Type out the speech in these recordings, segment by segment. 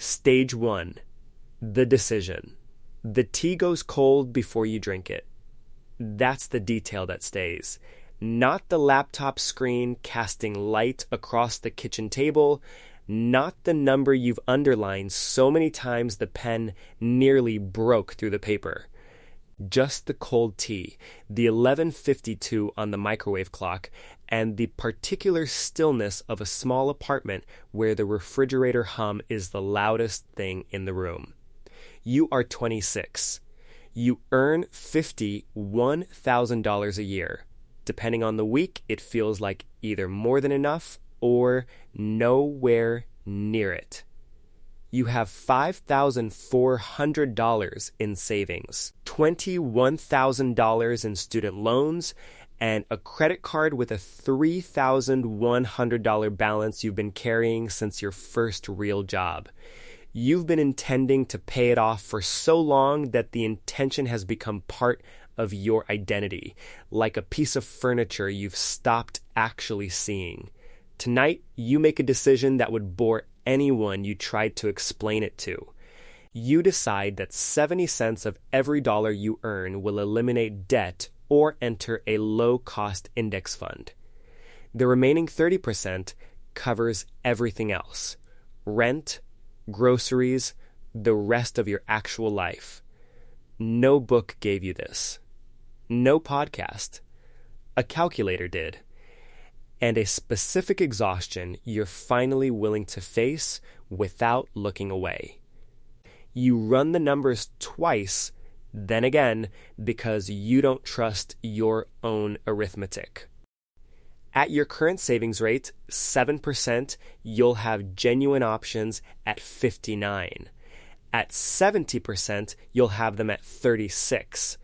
Stage 1. The decision. The tea goes cold before you drink it. That's the detail that stays. Not the laptop screen casting light across the kitchen table, not the number you've underlined so many times the pen nearly broke through the paper. Just the cold tea, the 11:52 on the microwave clock, and the particular stillness of a small apartment where the refrigerator hum is the loudest thing in the room. You are 26. You earn $51,000 a year. Depending on the week, it feels like either more than enough or nowhere near it. You have $5,400 in savings, $21,000 in student loans, and a credit card with a $3,100 balance you've been carrying since your first real job. You've been intending to pay it off for so long that the intention has become part of your identity, like a piece of furniture you've stopped actually seeing. Tonight, you make a decision that would bore anyone you tried to explain it to. You decide that 70 cents of every dollar you earn will eliminate debt or enter a low-cost index fund. The remaining 30% covers everything else: rent, groceries, the rest of your actual life. No book gave you this. No podcast. A calculator did. And a specific exhaustion you're finally willing to face without looking away. You run the numbers twice, then again, because you don't trust your own arithmetic. At your current savings rate, 7%, you'll have genuine options at 59. At 70%, you'll have them at 36.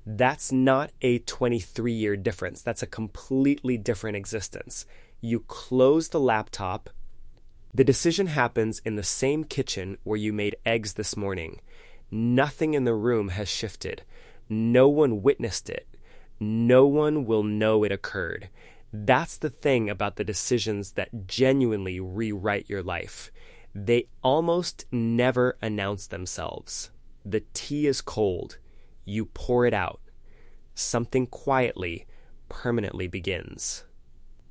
That's not a 23-year difference. That's a completely different existence. You close the laptop. The decision happens in the same kitchen where you made eggs this morning. Nothing in the room has shifted. No one witnessed it. No one will know it occurred. That's the thing about the decisions that genuinely rewrite your life. They almost never announce themselves. The tea is cold. You pour it out. Something quietly, permanently begins.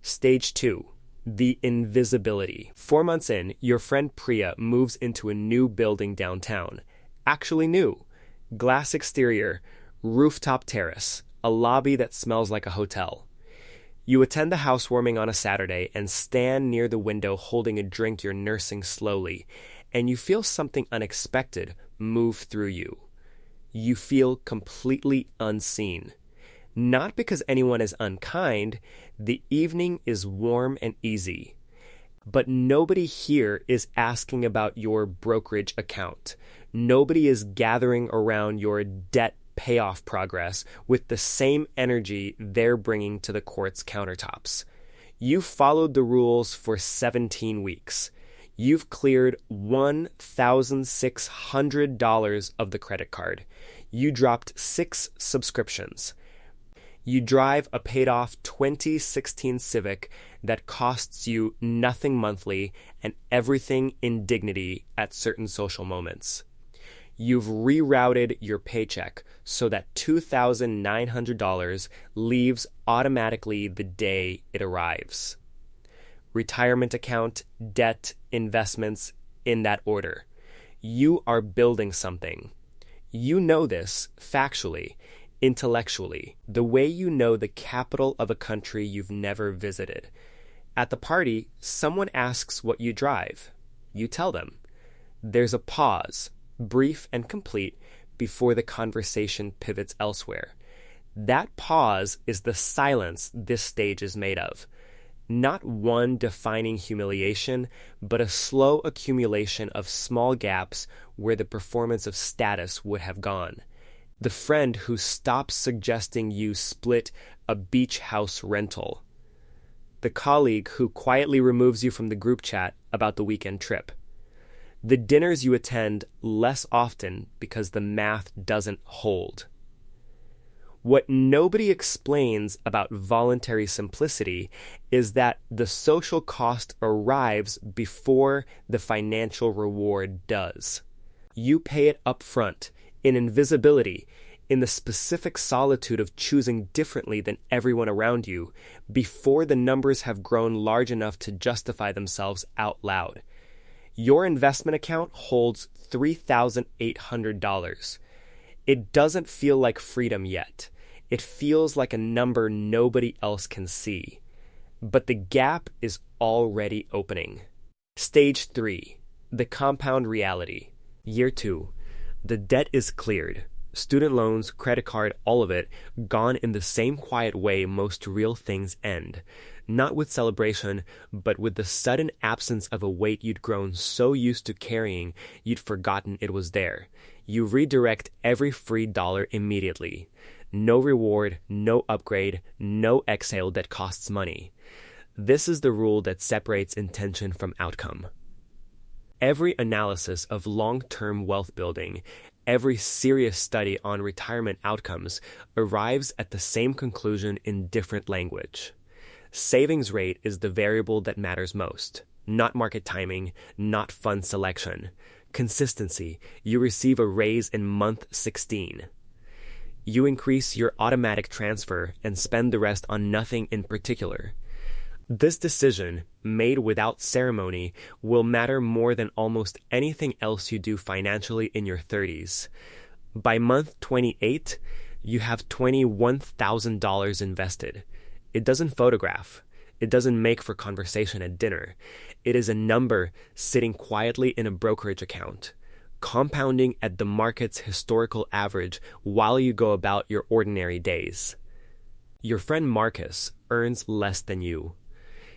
Stage 2. The invisibility. 4 months in, your friend Priya moves into a new building downtown. Actually new. Glass exterior, rooftop terrace, a lobby that smells like a hotel. You attend the housewarming on a Saturday and stand near the window holding a drink you're nursing slowly, and you feel something unexpected move through you. You feel completely unseen. Not because anyone is unkind, the evening is warm and easy. But nobody here is asking about your brokerage account. Nobody is gathering around your debt payoff progress with the same energy they're bringing to the court's countertops. You've followed the rules for 17 weeks. You've cleared $1,600 of the credit card. You dropped 6 subscriptions. You drive a paid-off 2016 Civic that costs you nothing monthly and everything in dignity at certain social moments. You've rerouted your paycheck so that $2,900 leaves automatically the day it arrives. Retirement account, debt, investments, in that order. You are building something. You know this factually, intellectually, the way you know the capital of a country you've never visited. At the party, someone asks what you drive. You tell them. There's a pause, brief and complete, before the conversation pivots elsewhere. That pause is the silence this stage is made of. Not one defining humiliation, but a slow accumulation of small gaps where the performance of status would have gone. The friend who stops suggesting you split a beach house rental. The colleague who quietly removes you from the group chat about the weekend trip. The dinners you attend less often because the math doesn't hold. What nobody explains about voluntary simplicity is that the social cost arrives before the financial reward does. You pay it up front, in invisibility, in the specific solitude of choosing differently than everyone around you, before the numbers have grown large enough to justify themselves out loud. Your investment account holds $3,800. It doesn't feel like freedom yet. It feels like a number nobody else can see. But the gap is already opening. Stage 3. The compound reality. Year 2. The debt is cleared. Student loans, credit card, all of it, gone in the same quiet way most real things end. Not with celebration, but with the sudden absence of a weight you'd grown so used to carrying you'd forgotten it was there. You redirect every free dollar immediately. No reward, no upgrade, no exhale that costs money. This is the rule that separates intention from outcome. Every analysis of long-term wealth building, every serious study on retirement outcomes arrives at the same conclusion in different language. Savings rate is the variable that matters most, not market timing, not fund selection. Consistency, you receive a raise in month 16. You increase your automatic transfer and spend the rest on nothing in particular. This decision, made without ceremony, will matter more than almost anything else you do financially in your 30s. By month 28, you have $21,000 invested. It doesn't photograph. It doesn't make for conversation at dinner. It is a number sitting quietly in a brokerage account, compounding at the market's historical average while you go about your ordinary days. Your friend Marcus earns less than you.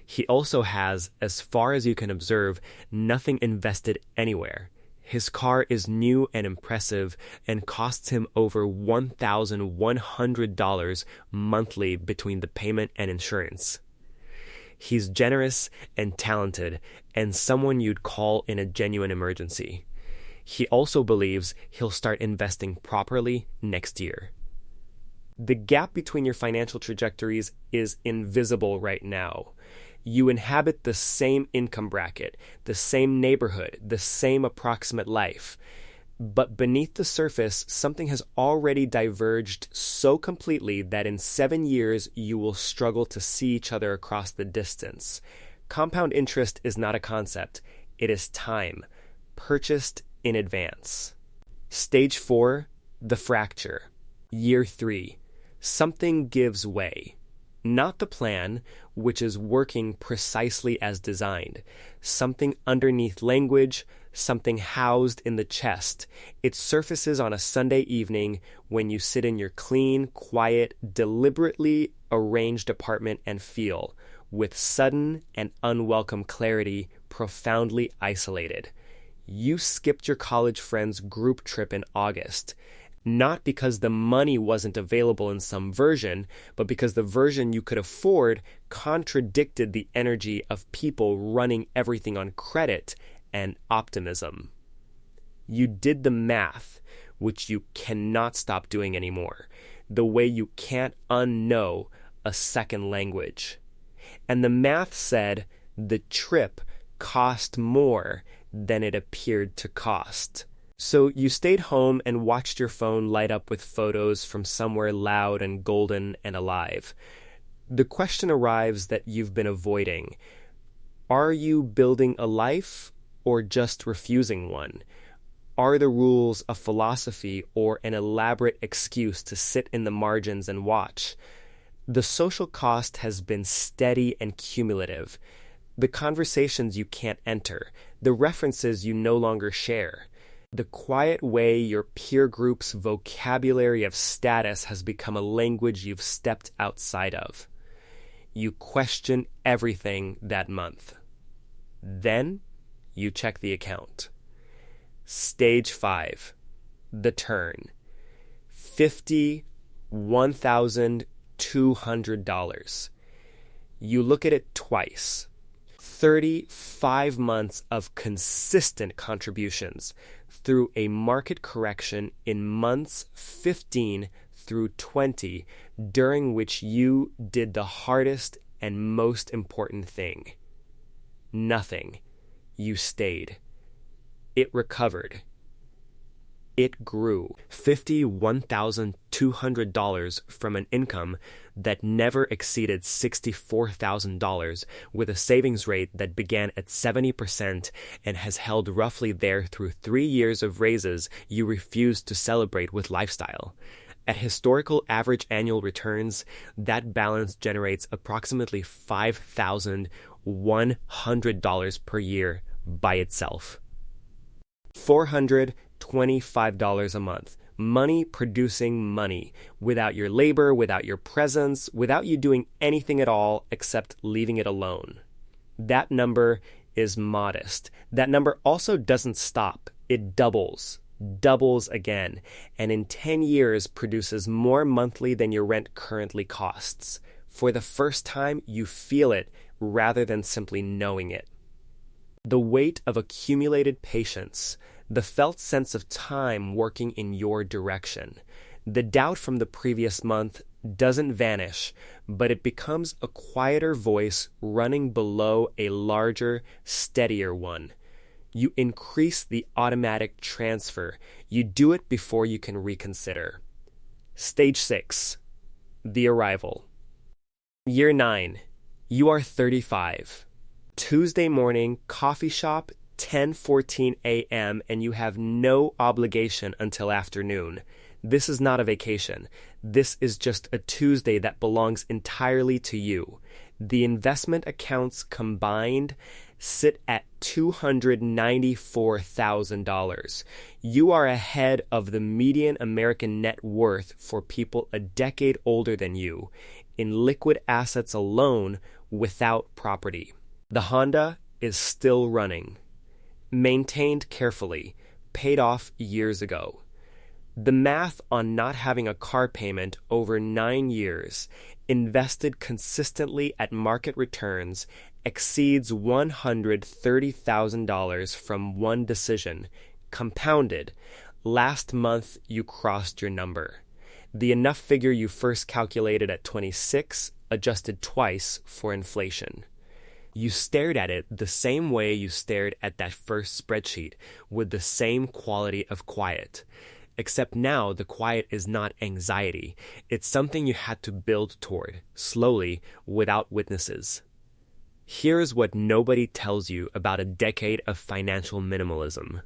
He also has, as far as you can observe, nothing invested anywhere. His car is new and impressive and costs him over $1,100 monthly between the payment and insurance. He's generous and talented and someone you'd call in a genuine emergency. He also believes he'll start investing properly next year. The gap between your financial trajectories is invisible right now. You inhabit the same income bracket, the same neighborhood, the same approximate life. But beneath the surface, something has already diverged so completely that in 7 years you will struggle to see each other across the distance. Compound interest is not a concept. It is time, purchased in advance. Stage 4, the fracture. Year 3, something gives way. Not the plan, which is working precisely as designed. Something underneath language, something housed in the chest. It surfaces on a Sunday evening when you sit in your clean, quiet, deliberately arranged apartment and feel, with sudden and unwelcome clarity, profoundly isolated. You skipped your college friend's group trip in August. Not because the money wasn't available in some version, but because the version you could afford contradicted the energy of people running everything on credit and optimism. You did the math, which you cannot stop doing anymore, the way you can't unknow a second language. And the math said the trip cost more than it appeared to cost. So you stayed home and watched your phone light up with photos from somewhere loud and golden and alive. The question arrives that you've been avoiding. Are you building a life or just refusing one? Are the rules a philosophy or an elaborate excuse to sit in the margins and watch? The social cost has been steady and cumulative. The conversations you can't enter, the references you no longer share. The quiet way your peer group's vocabulary of status has become a language you've stepped outside of. You question everything that month. Then you check the account. Stage 5, the turn. $51,200. You look at it twice. 35 months of consistent contributions through a market correction in months 15 through 20, during which you did the hardest and most important thing. Nothing. You stayed. It recovered. It grew $51,200 from an income that never exceeded $64,000, with a savings rate that began at 70% and has held roughly there through 3 years of raises you refused to celebrate with lifestyle. At historical average annual returns, that balance generates approximately $5,100 per year by itself. $425 a month. Money producing money, without your labor, without your presence, without you doing anything at all except leaving it alone. That number is modest. That number also doesn't stop. It doubles again, and in 10 years produces more monthly than your rent currently costs. For the first time, you feel it rather than simply knowing it. The weight of accumulated patience, the felt sense of time working in your direction. The doubt from the previous month doesn't vanish, but it becomes a quieter voice running below a larger, steadier one. You increase the automatic transfer. You do it before you can reconsider. Stage 6. The arrival. Year 9. You are 35. Tuesday morning, coffee shop, 10:14 a.m., and you have no obligation until afternoon. This is not a vacation. This is just a Tuesday that belongs entirely to you. The investment accounts combined sit at $294,000. You are ahead of the median American net worth for people a decade older than you, in liquid assets alone without property. The Honda is still running. Maintained carefully, paid off years ago. The math on not having a car payment over 9 years, invested consistently at market returns, exceeds $130,000 from one decision, compounded. Last month, you crossed your number. The enough figure you first calculated at 26, adjusted twice for inflation. You stared at it the same way you stared at that first spreadsheet, with the same quality of quiet. Except now the quiet is not anxiety. It's something you had to build toward, slowly, without witnesses. Here's what nobody tells you about a decade of financial minimalism.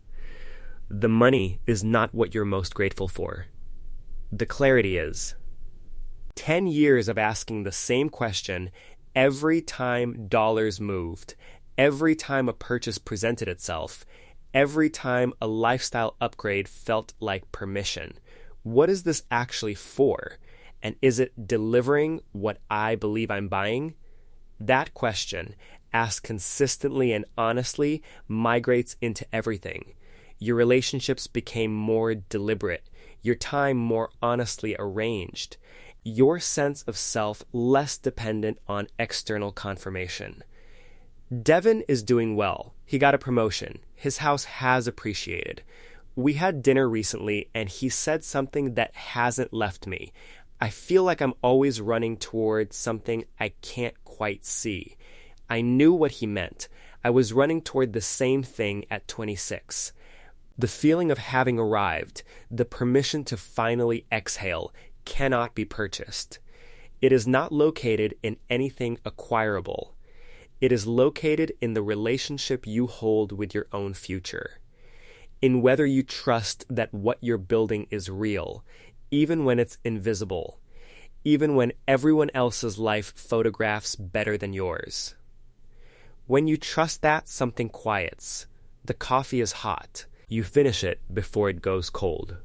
The money is not what you're most grateful for. The clarity is. 10 years of asking the same question every time dollars moved, every time a purchase presented itself, every time a lifestyle upgrade felt like permission. What is this actually for? And is it delivering what I believe I'm buying? That question, asked consistently and honestly, migrates into everything. Your relationships became more deliberate, your time more honestly arranged, your sense of self less dependent on external confirmation. Devin is doing well. He got a promotion. His house has appreciated. We had dinner recently, and he said something that hasn't left me. I feel like I'm always running toward something I can't quite see. I knew what he meant. I was running toward the same thing at 26. The feeling of having arrived, the permission to finally exhale, cannot be purchased. It is not located in anything acquirable. It is located in the relationship you hold with your own future, in whether you trust that what you're building is real, even when it's invisible, even when everyone else's life photographs better than yours. When you trust that, something quiets. The coffee is hot. You finish it before it goes cold.